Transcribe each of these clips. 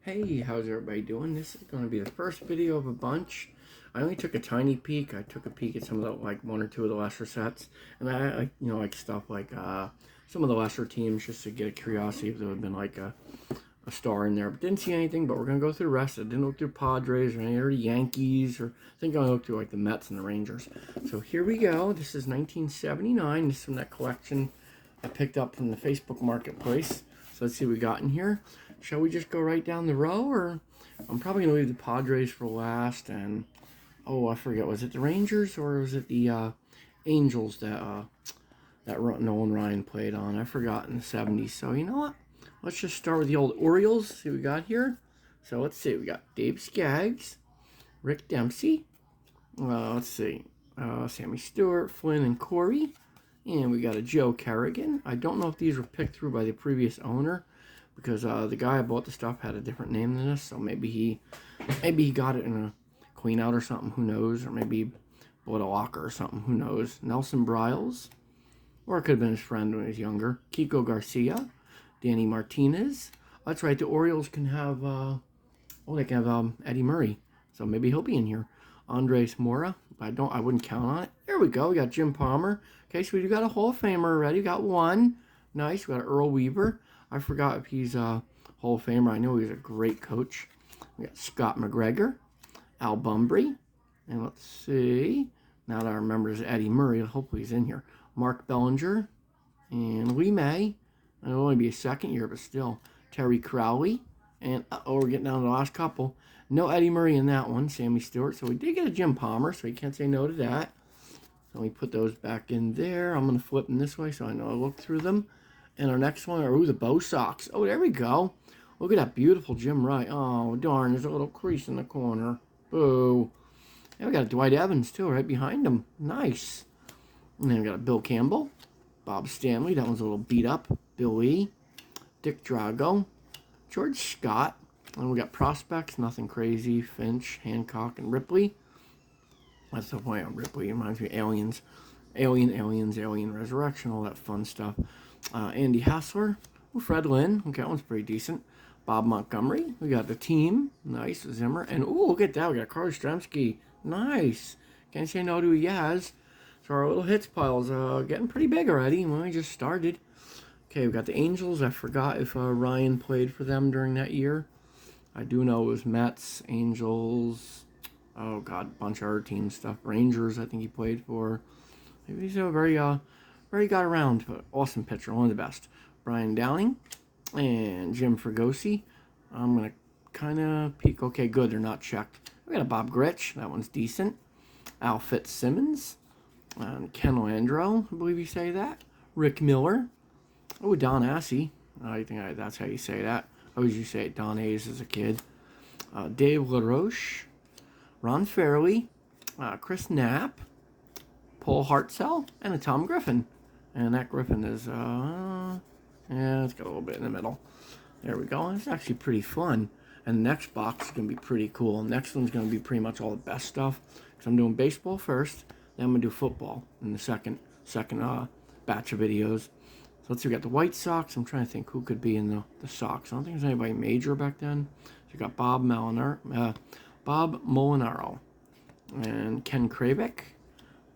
Hey, how's everybody doing? This is going to be the first video of a bunch. I only took a tiny peek. I took a peek at some of the, like, one or two of the lesser sets. And like stuff like, some of the lesser teams just to get a curiosity if there would have been, like, a star in there. But didn't see anything, but we're going to go through the rest. I didn't look through Padres or any of the Yankees, or I think I looked through, like, the Mets and the Rangers. So here we go. This is 1979. This is from that collection I picked up from the Facebook Marketplace. So let's see what we got in here. Shall we just go right down the row, or I'm probably going to leave the Padres for last, and, oh, I forget, was it the Rangers, or was it the Angels that Nolan Ryan played on? I forgot, in the 70s. So, you know what? Let's just start with the old Orioles, see what we got here. So, let's see. We got Dave Skaggs, Rick Dempsey, let's see, Sammy Stewart, Flynn, and Corey. And we got a Joe Kerrigan. I don't know if these were picked through by the previous owner, because the guy I bought the stuff had a different name than this, so maybe he got it in a clean out or something, who knows, or maybe he bought a locker or something, who knows. Nelson Bryles, or it could have been his friend when he was younger. Kiko Garcia, Danny Martinez. That's right, the Orioles can have, they can have Eddie Murray, so maybe he'll be in here. Andres Mora, I wouldn't count on it. There we go, we got Jim Palmer. Okay, so we got a Hall of Famer already, got one. Nice, we got Earl Weaver. I forgot if he's a Hall of Famer. I know he's a great coach. We got Scott McGregor, Al Bumbry, and let's see. Now that I remember is Eddie Murray. Hopefully he's in here. Mark Bellinger and Lee May. It'll only be a second year, but still. Terry Crowley. And, we're getting down to the last couple. No Eddie Murray in that one. Sammy Stewart. So we did get a Jim Palmer, so you can't say no to that. So we put those back in there. I'm going to flip them this way so I know I look through them. And our next one are, the Bo Sox. Oh, there we go. Look at that beautiful Jim Wright. Oh, darn, there's a little crease in the corner. Boo. And we got Dwight Evans, too, right behind him. Nice. And then we got Bill Campbell, Bob Stanley. That one's a little beat up. Bill Lee, Dick Drago, George Scott. And we got prospects, nothing crazy. Finch, Hancock, and Ripley. That's the point on Ripley. It reminds me of Aliens. Aliens, Alien Resurrection, all that fun stuff. Andy Hassler, Fred Lynn, okay, that one's pretty decent. Bob Montgomery, we got the team, nice, Zimmer, and look at that, we got Carl Yastrzemski, nice. Can't say no to Yaz. So our little hits pile's getting pretty big already, when we just started. Okay, we got the Angels. I forgot if Ryan played for them during that year. I do know it was Mets, Angels, oh god, a bunch of other team stuff. Rangers, I think he played for. Maybe he's a very got around, but awesome pitcher, one of the best. Brian Downing and Jim Fregosi. I'm going to kind of peek. Okay, good, they're not checked. We got a Bob Gritch, that one's decent. Al Fitzsimmons. Ken Landro, I believe you say that. Rick Miller. Oh, Don Assey. I think that's how you say that. I always used to say it Don Hayes as a kid. Dave LaRoche. Ron Fairley. Chris Knapp. Paul Hartzell. And a Tom Griffin. And that Griffin is, yeah, it's got a little bit in the middle. There we go. It's actually pretty fun. And the next box is going to be pretty cool. Next one's going to be pretty much all the best stuff. Because I'm doing baseball first, then I'm going to do football in the second batch of videos. So let's see, we got the White Sox. I'm trying to think who could be in the Sox. I don't think there's anybody major back then. So we got Bob Molinaro. And Ken Krabick.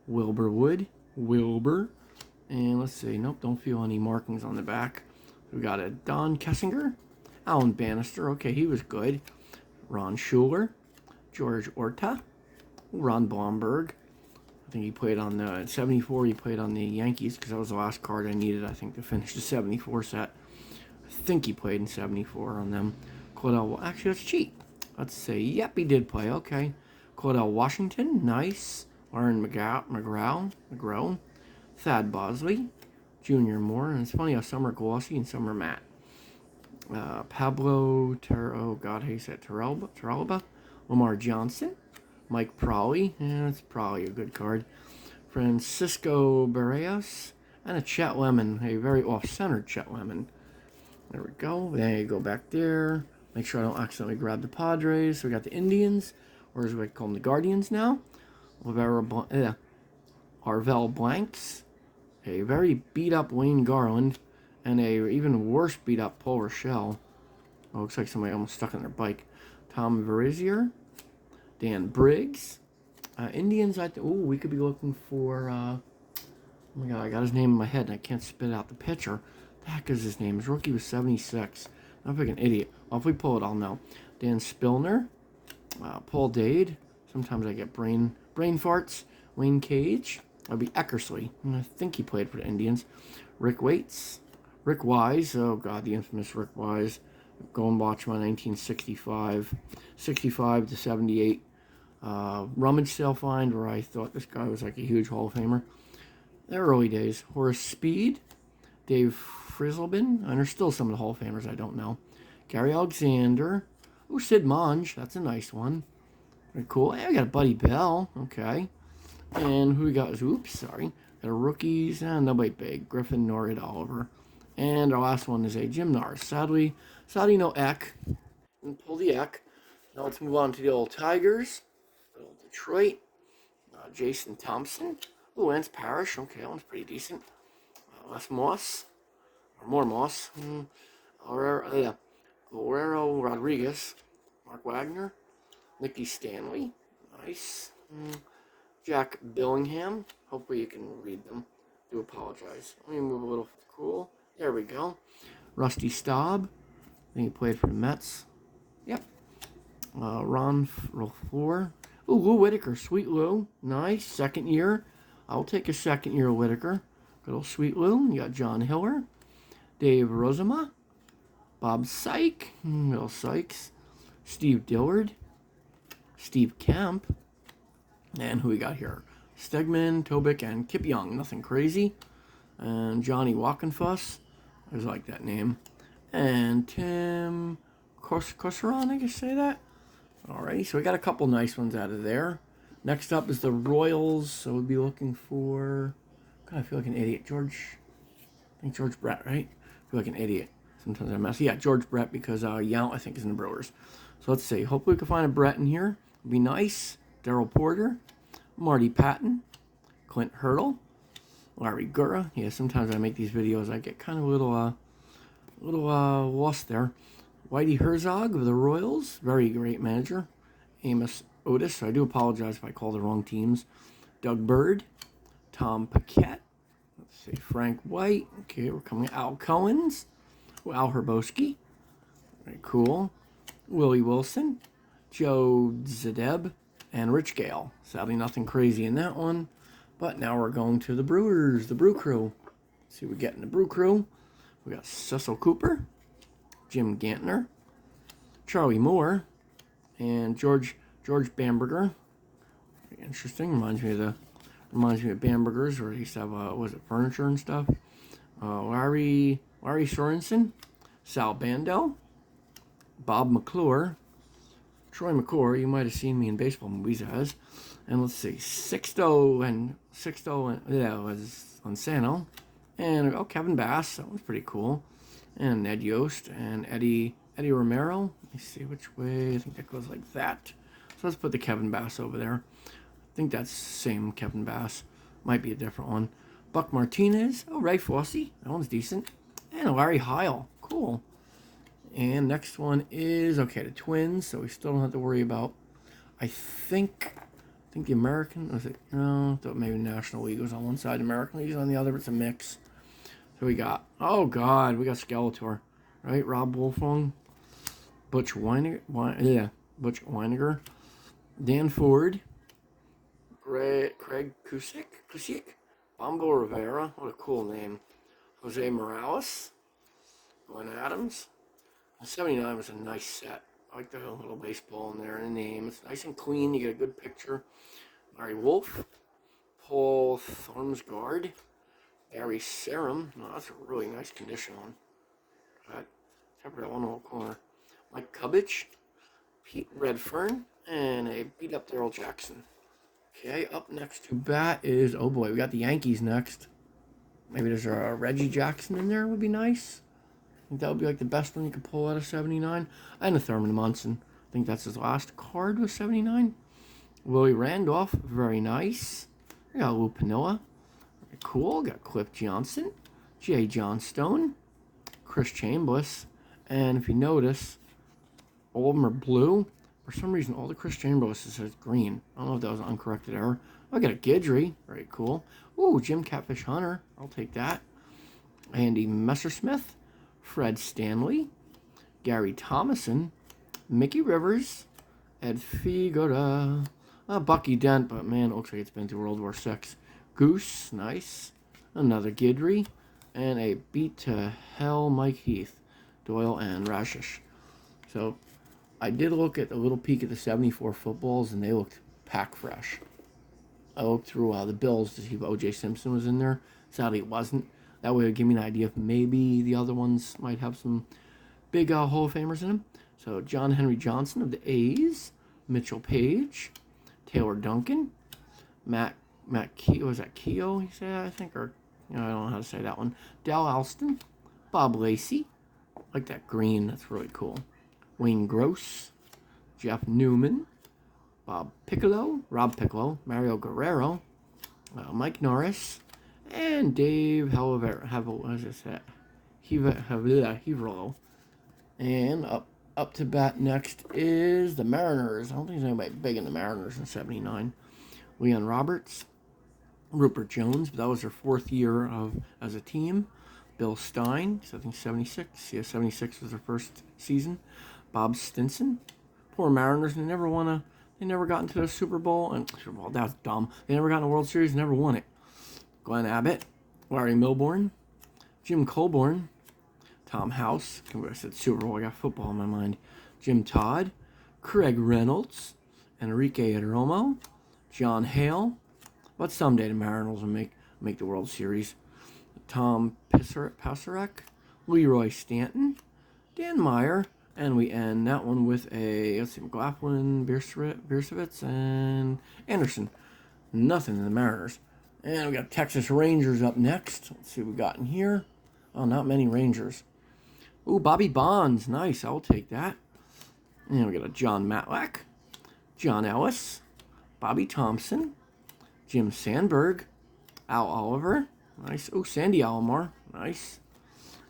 Wilbur Wood. Wilbur. And let's see, nope, don't feel any markings on the back. We got a Don Kessinger, Alan Bannister, okay, he was good. Ron Schuler, George Orta, Ron Blomberg. I think he played on the 74, he played on the Yankees, because that was the last card I needed, I think, to finish the 74 set. I think he played in 74 on them. Claudel, actually, let's cheat. Let's say, yep, he did play, okay. Claudel Washington, nice. Lauren McGraw. Thad Bosley, Junior Moore, and it's funny how some are glossy and some are matte. Pablo Terralba, Lamar Johnson, Mike Prawley, and it's probably a good card. Francisco Barrios, and a Chet Lemon, a very off-centered Chet Lemon. There we go. Then you go back there. Make sure I don't accidentally grab the Padres. So we got the Indians, or as we call them, the Guardians now. Arvel Blanks. A very beat-up Wayne Garland, and a even worse beat-up Paul Rochelle. Oh, looks like somebody almost stuck on their bike. Tom Verizier, Dan Briggs. Indians, we could be looking for, oh my God, I got his name in my head and I can't spit out the pitcher. The heck is his name? His rookie was 76. I'm like an idiot. Well, if we pull it, I'll know. Dan Spillner, Paul Dade. Sometimes I get brain farts. Wayne Cage. That'd be Eckersley. I think he played for the Indians. Rick Waits. Rick Wise. Oh, God, the infamous Rick Wise. Go and watch my 1965, 65 to 78 rummage sale find where I thought this guy was like a huge Hall of Famer. The early days. Horace Speed. Dave Frizzlebin. And there's still some of the Hall of Famers I don't know. Gary Alexander. Oh, Sid Monge. That's a nice one. Very cool. Hey, we got a Buddy Bell. Okay. And who we got? Oops, sorry. Got a rookies. Nobody big. Griffin, Norrid, Oliver. And our last one is a Jim Norris. Sadly, no Eck. And pull the Eck. Now let's move on to the old Tigers. Old Detroit. Jason Thompson. Oh, Lance Parrish. Okay, that one's pretty decent. Les Moss. Or more Moss. Guerrero Rodriguez. Mark Wagner. Nicky Stanley. Nice. Jack Billingham. Hopefully you can read them. Do apologize. Let me move a little. Cool. There we go. Rusty Staub. I think he played for the Mets. Yep. Ron LaFleur. Ooh, Lou Whitaker. Sweet Lou. Nice. Second year. I'll take a second year Whitaker. Good old Sweet Lou. You got John Hiller. Dave Rozema. Bob Syke. Bill Sykes. Steve Dillard. Steve Kemp. And who we got here? Stegman, Tobick, and Kip Young. Nothing crazy. And Johnny Walkenfuss. I just like that name. And Tim Corseron, I guess say that. Alrighty, so we got a couple nice ones out of there. Next up is the Royals. So we'll be looking for... God, I feel like an idiot. I think George Brett, right? I feel like an idiot. Sometimes I mess. Yeah, George Brett because Yount, I think, is in the Brewers. So let's see. Hopefully we can find a Brett in here. It'd be nice. Daryl Porter. Marty Patton. Clint Hurdle. Larry Gura. Yeah, sometimes I make these videos. I get kind of a little lost there. Whitey Herzog of the Royals. Very great manager. Amos Otis. So I do apologize if I call the wrong teams. Doug Bird. Tom Paquette. Let's see. Frank White. Okay, we're coming. Al Cohens. Al Herboski. Very cool. Willie Wilson. Joe Zadeb. And Rich Gale. Sadly, nothing crazy in that one. But now we're going to the Brewers, the Brew Crew. Let's see what we get in the Brew Crew. We got Cecil Cooper, Jim Gantner, Charlie Moore, and George Bamberger. Interesting. Reminds me of Bamberger's, where he used to have furniture and stuff. Larry Sorensen, Sal Bando, Bob McClure, Troy McClure. You might have seen me in baseball movies as. And let's see, Sixto, yeah, it was Lonsano. And, Kevin Bass, that was pretty cool. And Ned Yost and Eddie Romero. Let me see which way, I think that goes like that. So let's put the Kevin Bass over there. I think that's the same Kevin Bass. Might be a different one. Buck Martinez, Ray Fosse, that one's decent. And Larry Heil, cool. And next one is, the Twins, so we still don't have to worry about, I think the American, was it? No, I thought maybe National League was on one side, American League is on the other, but it's a mix. So we got, we got Skeletor, right? Rob Wolfong, Butch Weiniger, Dan Ford, Craig Kusick, Bombo Rivera, what a cool name, Jose Morales, Glenn Adams. 79 was a nice set. I like the little baseball in there and the name. It's nice and clean. You get a good picture. Larry Wolf. Paul Thormsgaard. Gary Serum. No, that's a really nice condition one. Except for that one little corner. Mike Cubbage. Pete Redfern. And a beat up Daryl Jackson. Okay, up next to bat is, oh boy, we got the Yankees next. Maybe there's a Reggie Jackson in there. Would be nice. I think that would be like the best one you could pull out of 79. And a Thurman Munson. I think that's his last card was 79. Willie Randolph, very nice. We got Lou Piniella. Very cool. Got Cliff Johnson. J. Johnstone. Chris Chambliss. And if you notice, All of them are blue. For some reason, all the Chris Chamberlain says green. I don't know if that was an uncorrected error. I got a Guidry. Very cool. Ooh, Jim Catfish Hunter. I'll take that. Andy Messersmith. Fred Stanley. Gary Thomason. Mickey Rivers. Ed Figura. Bucky Dent, but man, it looks like it's been through World War VI. Goose. Nice. Another Guidry. And a beat to hell Mike Heath. Doyle and Rashish. So, I did look at a little peek at the 74 footballs, and they looked pack fresh. I looked through the Bills to see if O.J. Simpson was in there. Sadly, it wasn't. That way, it would give me an idea if maybe the other ones might have some big Hall of Famers in them. So, John Henry Johnson of the A's, Mitchell Page, Taylor Duncan, Matt Keogh, was that Keogh, he said, I think, or, I don't know how to say that one. Dal Alston, Bob Lacey, like that green, that's really cool. Wayne Gross, Jeff Newman, Rob Piccolo, Mario Guerrero, Mike Norris, and Dave Heverlo. And up to bat next is the Mariners. I don't think there's anybody big in the Mariners in 79. Leon Roberts, Rupert Jones, but that was their 4th year as a team. Bill Stein, I think 76. Yeah, 76 was their first season. Bob Stinson. Poor Mariners, they never got into the Super Bowl. And Super Bowl, that was dumb. They never got in the World Series, never won it. Glenn Abbott, Larry Milbourne, Jim Colborn, Tom House. I said Super Bowl, I got football in my mind. Jim Todd, Craig Reynolds, Enrique Romo, John Hale. But someday the Mariners will make the World Series. Tom Pasternak, Leroy Stanton, Dan Meyer, and we end that one with McLaughlin, Biersovitz, and Anderson. Nothing in the Mariners. And we got Texas Rangers up next. Let's see what we got in here. Oh, not many Rangers. Ooh, Bobby Bonds. Nice, I'll take that. And we got a John Matlack, John Ellis, Bobby Thompson, Jim Sandberg, Al Oliver. Nice. Oh, Sandy Alomar. Nice.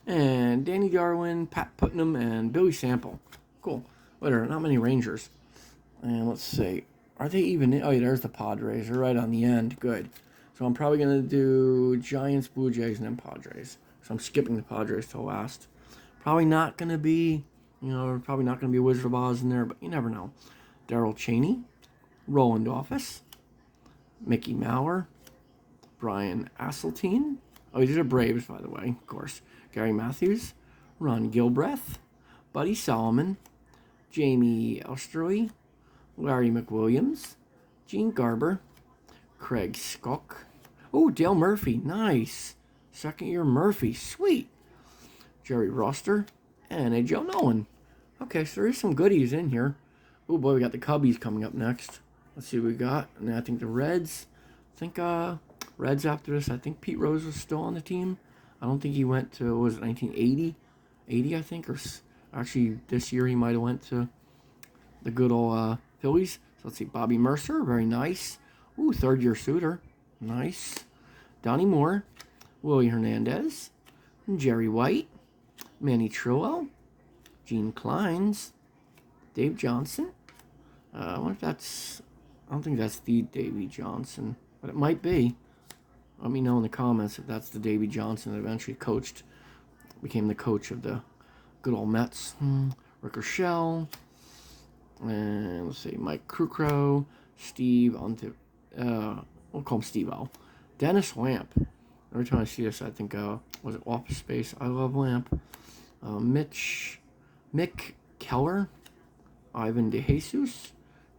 And Danny Darwin, Pat Putnam, and Billy Sample. Cool. Whatever, not many Rangers. And let's see. Are they even in? Oh, yeah, there's the Padres. They're right on the end. Good. So I'm probably going to do Giants, Blue Jays, and then Padres. So I'm skipping the Padres till last. Probably not going to be, probably not going to be Wizard of Oz in there, but you never know. Darrell Chaney, Roland Office, Mickey Mauer, Brian Asseltine. Oh, these are Braves, by the way, of course. Gary Matthews, Ron Gilbreth, Buddy Solomon, Jamie Elstrui, Larry McWilliams, Gene Garber, Craig Skook. Oh, Dale Murphy, nice. 2nd year Murphy, sweet. Jerry Roster, and a Joe Nolan. Okay, so there is some goodies in here. Oh boy, we got the Cubbies coming up next. Let's see what we got. And I think the Reds. Reds after this. I think Pete Rose was still on the team. I don't think he went to, what was it, 1980? 80, I think. Or actually, this year he might have went to the good old Phillies. So let's see. Bobby Mercer, very nice. Ooh, 3rd year Suter. Nice. Donnie Moore. Willie Hernandez. Jerry White. Manny Trillo. Gene Kleins. Dave Johnson. I wonder if that's, I don't think that's the Davey Johnson, but it might be. Let me know in the comments if that's the Davey Johnson that eventually became the coach of the good old Mets. Rick Rochelle. And let's see, Mike Krukow, Steve, we'll call him Steve-O. Dennis Lamp. Every time I see this, I think, was it Office Space? I Love Lamp. Mick Keller, Ivan DeJesus,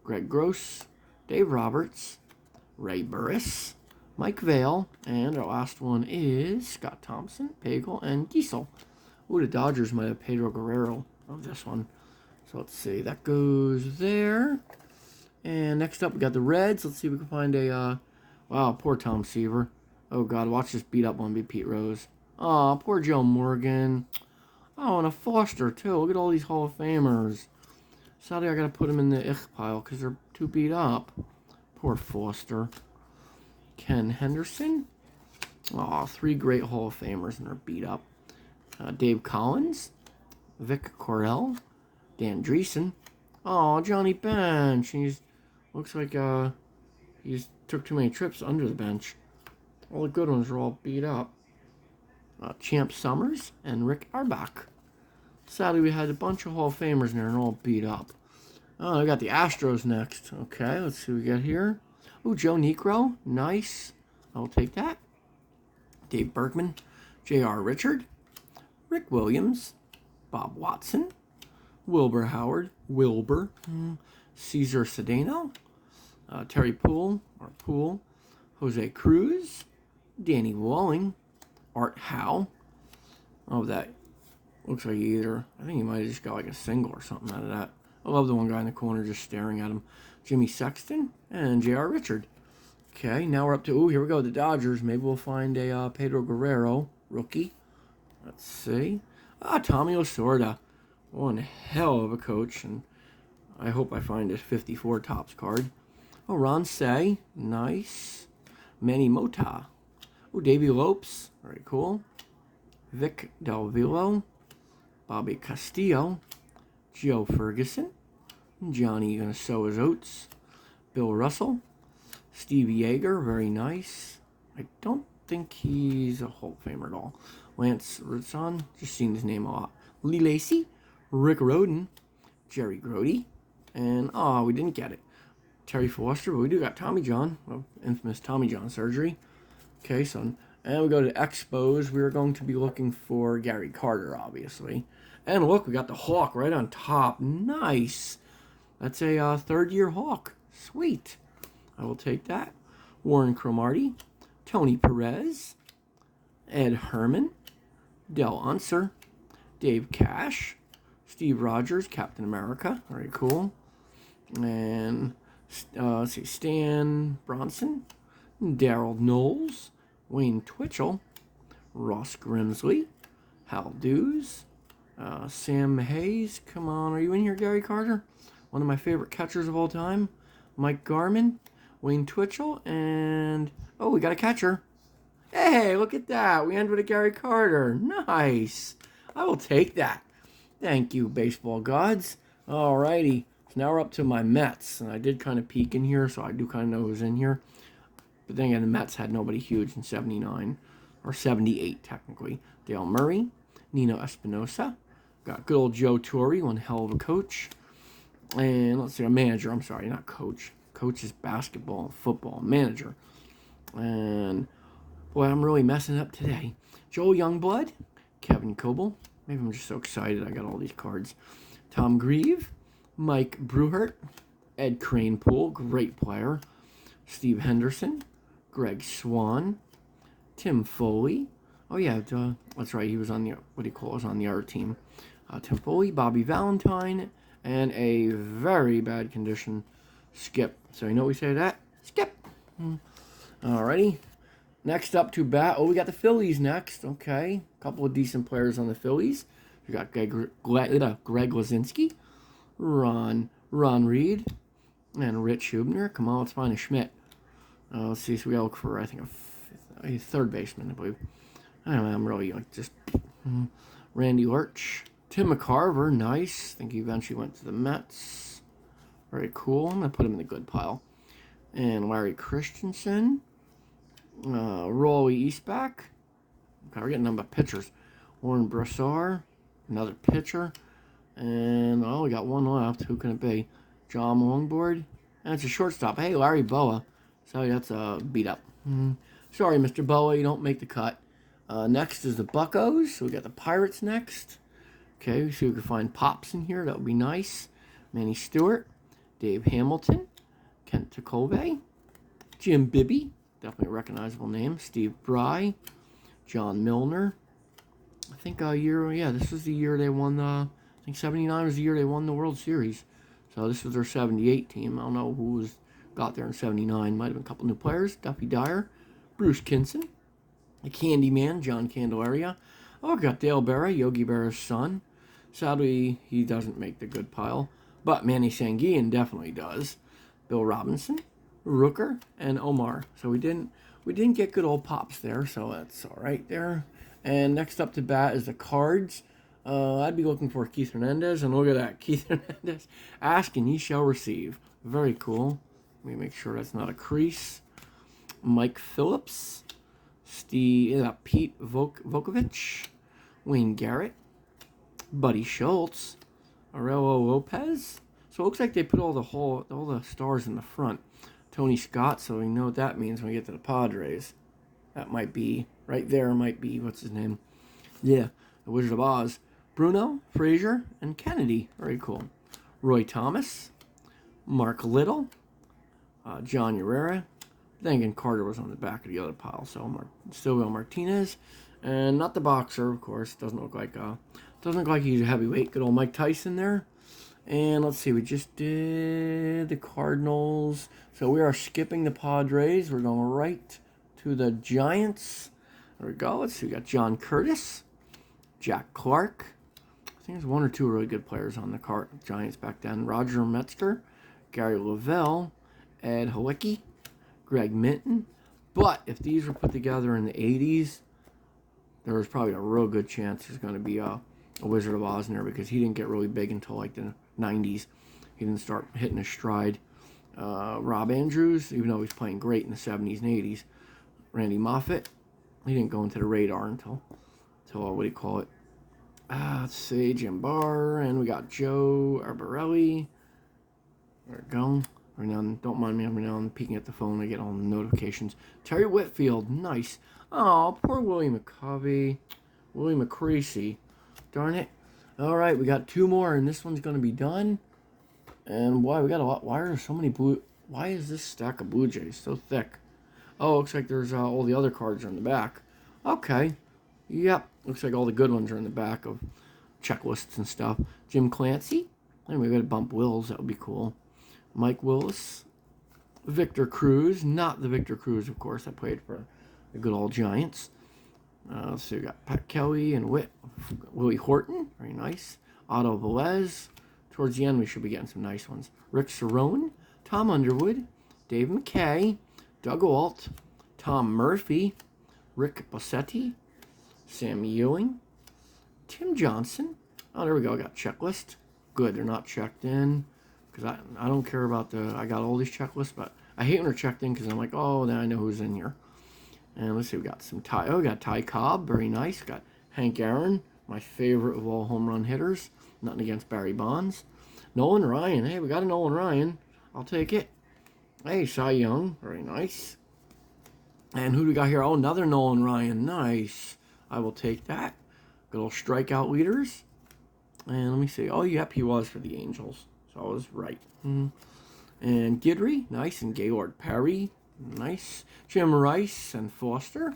Greg Gross, Dave Roberts, Ray Burris, Mike Vail, and our last one is Scott Thompson, Pagel, and Giesel. Ooh, the Dodgers might have Pedro Guerrero of this one. So let's see, that goes there. And next up, we got the Reds. Let's see if we can find a, wow, poor Tom Seaver. Oh, God, watch this beat up one be Pete Rose. Aw, poor Joe Morgan. Oh, and a Foster, too. Look at all these Hall of Famers. Sadly, I got to put them in the pile because they're too beat up. Poor Foster. Ken Henderson. Aw, 3 great Hall of Famers and they're beat up. Dave Collins. Vic Correll. Dan Dreesen. Oh, Johnny Bench. He's looks like he's took too many trips under the bench. All the good ones are all beat up. Champ Summers and Rick Auerbach. Sadly, we had a bunch of Hall of Famers in there and all beat up. Oh, I got the Astros next. Okay, let's see what we got here. Ooh, Joe Niekro. Nice. I'll take that. Dave Bergman. J.R. Richard. Rick Williams. Bob Watson. Wilbur Howard. Wilbur. Cesar Cedeno. Terry Poole. Jose Cruz. Danny Walling. Art Howe. Oh, that looks like I think he might have just got like a single or something out of that. I love the one guy in the corner just staring at him. Jimmy Sexton and J.R. Richard. Okay, now we're up to, here we go, the Dodgers. Maybe we'll find a Pedro Guerrero rookie. Let's see. Tommy Lasorda. One hell of a coach, and I hope I find his 54 Topps card. Oh, Ron Say. Nice. Manny Mota. Oh, Davey Lopes. Very cool. Vic Delvillo. Bobby Castillo. Joe Ferguson. Johnny gonna sow his oats. Bill Russell. Steve Yeager, very nice. I don't think he's a Hall of Famer at all. Lance Ritson, just seen his name a lot. Lee Lacy. Rick Rhoden. Jerry Grody. And, we didn't get it. Terry Foster, but we do got Tommy John. Well, infamous Tommy John surgery. Okay, so, and we go to Expos. We're going to be looking for Gary Carter, obviously. And look, we got the Hawk right on top. Nice. That's a third-year Hawk. Sweet. I will take that. Warren Cromartie. Tony Perez. Ed Herman. Del Unser. Dave Cash. Steve Rogers, Captain America. Very cool. And, let's see, Stan Bronson. Daryl Knowles. Wayne Twitchell. Ross Grimsley. Hal Dews. Sam Hayes, come on, are you in here, Gary Carter? One of my favorite catchers of all time. Mike Garman, Wayne Twitchell, and, we got a catcher. Hey, look at that. We end with a Gary Carter. Nice. I will take that. Thank you, baseball gods. Alrighty, so now we're up to my Mets, and I did kind of peek in here, so I do kind of know who's in here. But then again, the Mets had nobody huge in 79, or 78, technically. Dale Murray, Nino Espinosa. Got good old Joe Torre, one hell of a coach. And let's see, a manager. I'm sorry, not coach. Coach is basketball, football, manager. And, boy, I'm really messing up today. Joel Youngblood, Kevin Coble. Maybe I'm just so excited I got all these cards. Tom Grieve, Mike Bruhart, Ed Kranepool, great player. Steve Henderson, Greg Swan, Tim Foley. Oh, yeah, that's right. He was on the, on the art team. Tim Foley, Bobby Valentine, and a very bad condition, Skip. So you know what we say to that? Skip. Alrighty. Next up to bat. We got the Phillies next. Okay. A couple of decent players on the Phillies. We got Greg Lazinski, Ron Reed, and Rich Hubner. Come on, let's find a Schmidt. Let's see. So we gotta look for, I think, a third baseman, I believe. I don't know, I'm really just Randy Lurch. Tim McCarver, nice. I think he eventually went to the Mets. Very cool. I'm going to put him in the good pile. And Larry Christensen. Rolly Eastback. Okay, we're getting a number of pitchers. Warren Brassard, another pitcher. And, we got one left. Who can it be? John Longboard. And it's a shortstop. Hey, Larry Boa. Sorry, that's a beat up. Sorry, Mr. Boa, you don't make the cut. Next is the Buccos. So we got the Pirates next. Okay, so we can find Pops in here. That would be nice. Manny Stewart. Dave Hamilton. Kent Tecove. Jim Bibby. Definitely a recognizable name. Steve Bry. John Milner. I think this was the year they won I think 79 was the year they won the World Series. So this was their 78 team. I don't know who got there in 79. Might have been a couple new players. Duffy Dyer. Bruce Kinson. The Candyman, John Candelaria. We got Dale Berra, Yogi Berra's son. Sadly, he doesn't make the good pile. But Manny Sanguillen definitely does. Bill Robinson, Rooker, and Omar. So we didn't get good old Pops there, so that's all right there. And next up to bat is the Cards. I'd be looking for Keith Hernandez, and look at that. Keith Hernandez, ask and ye shall receive. Very cool. Let me make sure that's not a crease. Mike Phillips, Pete Vukovich, Wayne Garrett, Buddy Schultz, Aurelio Lopez. So it looks like they put all the stars in the front. Tony Scott, so we know what that means when we get to the Padres. That might be, right there might be, what's his name? Yeah, the Wizard of Oz. Bruno, Frazier, and Kennedy. Very cool. Roy Thomas, Mark Little, John Herrera. Then again, Carter was on the back of the other pile. So Silvio Martinez, and not the boxer, of course. Doesn't look like he's a heavyweight. Good old Mike Tyson there. And let's see, we just did the Cardinals. So we are skipping the Padres. We're going right to the Giants. There we go. Let's see, we got John Curtis, Jack Clark. I think there's one or two really good players on the Giants back then. Roger Metzger, Gary Lavelle, Ed Halicki, Greg Minton. But if these were put together in the 80s, there was probably a real good chance there's going to be a Wizard of Oz in there, because he didn't get really big until like the 90s. He didn't start hitting his stride. Rob Andrews, even though he's playing great in the 70s and 80s. Randy Moffett, he didn't go into the radar until what do you call it? Let's see, Jim Barr, and we got Joe Arborelli. There we go. Every now and, don't mind me, every now and then peeking at the phone, I get all the notifications. Terry Whitfield, nice. Oh, poor Willie McCovey. Willie McCreasy. Darn it. All right, we got two more, and this one's going to be done. And why we got a lot? Why are there so many blue? Why is this stack of Blue Jays so thick? Oh, looks like there's all the other cards are in the back. Okay. Yep. Looks like all the good ones are in the back of checklists and stuff. Jim Clancy. Anyway, we got to bump Wills. That would be cool. Mike Willis. Victor Cruz. Not the Victor Cruz, of course. I played for the good old Giants. Let's see. We got Pat Kelly and Willie Horton. Very nice. Otto Velez. Towards the end, we should be getting some nice ones. Rick Cerone. Tom Underwood. Dave McKay. Doug Alt. Tom Murphy. Rick Bossetti. Sam Ewing. Tim Johnson. Oh, there we go. I got checklist. Good, they're not checked in. Because I don't care about I got all these checklists, but I hate when they're checked in because I'm like, oh, then I know who's in here. And let's see, we got some Ty. Oh, we got Ty Cobb. Very nice. Got Hank Aaron, my favorite of all home run hitters. Nothing against Barry Bonds. Nolan Ryan. Hey, we got a Nolan Ryan. I'll take it. Hey, Cy Young. Very nice. And who do we got here? Oh, another Nolan Ryan. Nice. I will take that. Good old strikeout leaders. And let me see. Oh, yep, he was for the Angels. So I was right. And Guidry. Nice. And Gaylord Perry. Nice. Jim Rice and Foster.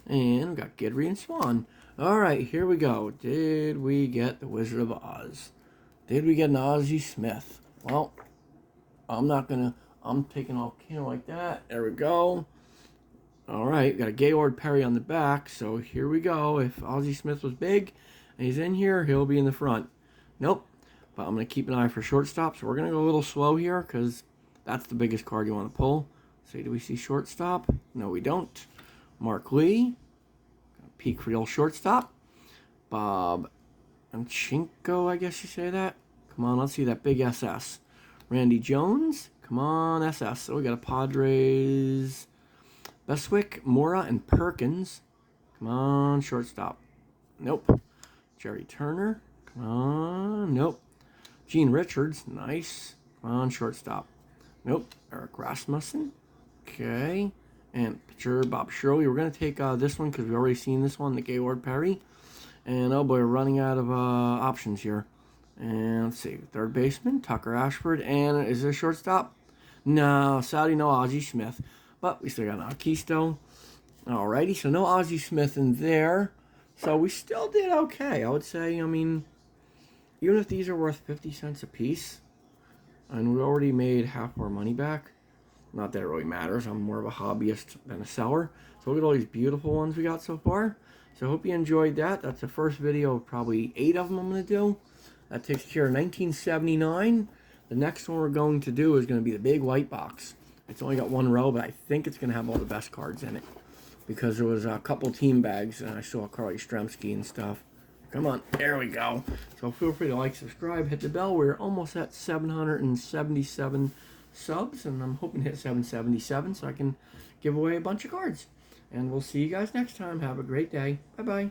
And we got Guidry and Swan. All right, here we go. Did we get the Wizard of Oz? Did we get an Ozzie Smith? Well, I'm taking off camera like that. There we go. All right, got a Gaylord Perry on the back. So here we go. If Ozzie Smith was big and he's in here, he'll be in the front. Nope. But I'm going to keep an eye for shortstop. So we're going to go a little slow here because that's the biggest card you want to pull. So do we see shortstop? No, we don't. Mark Lee. Peak for the old shortstop. Bob Anchinko, I guess you say that. Come on, let's see that big SS. Randy Jones. Come on, SS. So we got a Padres. Beswick, Mora, and Perkins. Come on, shortstop. Nope. Jerry Turner. Come on. Nope. Gene Richards. Nice. Come on, shortstop. Nope. Eric Rasmussen. Okay. And pitcher Bob Shirley. We're going to take this one because we've already seen this one, the Gaylord Perry. And oh boy, we're running out of options here. And let's see. Third baseman, Tucker Ashford. And is there a shortstop? No. Sadly, no Ozzie Smith. But we still got Akisto. Alrighty, so no Ozzie Smith in there. So we still did okay, I would say. I mean, even if these are worth 50 cents a piece, and we already made half our money back, not that it really matters. I'm more of a hobbyist than a seller. So look at all these beautiful ones we got so far. So I hope you enjoyed that. That's the first video of probably 8 of them I'm going to do. That takes care of 1979. The next one we're going to do is going to be the big white box. It's only got one row, but I think it's going to have all the best cards in it. Because there was a couple team bags, and I saw Carly Stremski and stuff. Come on, there we go. So feel free to like, subscribe, hit the bell. We're almost at 777 subs, and I'm hoping to hit 777 so I can give away a bunch of cards. And we'll see you guys next time. Have a great day. Bye-bye.